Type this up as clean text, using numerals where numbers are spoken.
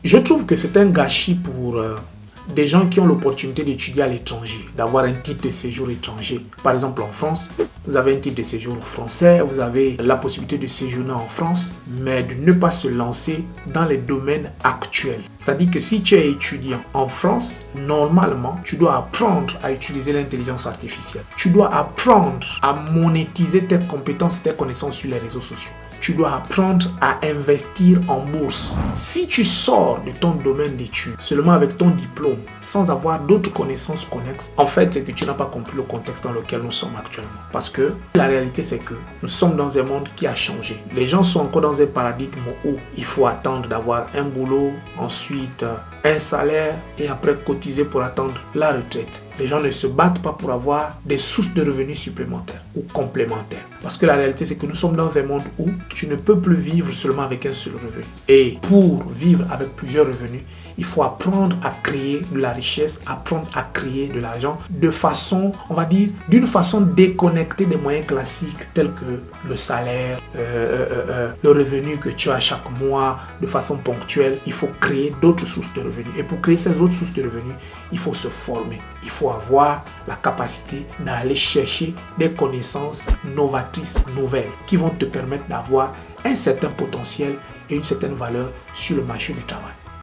Je trouve que c'est un gâchis pour des gens qui ont l'opportunité d'étudier à l'étranger, d'avoir un titre de séjour étranger. Par exemple, en France, vous avez un titre de séjour français, vous avez la possibilité de séjourner en France, mais de ne pas se lancer dans les domaines actuels. C'est-à-dire que si tu es étudiant en France, normalement, tu dois apprendre à utiliser l'intelligence artificielle. Tu dois apprendre à monétiser tes compétences et tes connaissances sur les réseaux sociaux. Tu dois apprendre à investir en bourse. Si tu sors de ton domaine d'études seulement avec ton diplôme, sans avoir d'autres connaissances connexes, en fait, c'est que tu n'as pas compris le contexte dans lequel nous sommes actuellement. Parce que la réalité, c'est que nous sommes dans un monde qui a changé. Les gens sont encore dans un paradigme où il faut attendre d'avoir un boulot, ensuite un salaire et après cotiser pour attendre la retraite. Les gens ne se battent pas pour avoir des sources de revenus supplémentaires ou complémentaires. Parce que la réalité, c'est que nous sommes dans un monde où tu ne peux plus vivre seulement avec un seul revenu. Et pour vivre avec plusieurs revenus, il faut apprendre à créer de la richesse, apprendre à créer de l'argent de façon, on va dire, d'une façon déconnectée des moyens classiques tels que le salaire, le revenu que tu as chaque mois de façon ponctuelle. Il faut créer d'autres sources de revenus. Et pour créer ces autres sources de revenus, il faut se former. Il faut avoir la capacité d'aller chercher des connaissances novatrices, nouvelles, qui vont te permettre d'avoir un certain potentiel et une certaine valeur sur le marché du travail.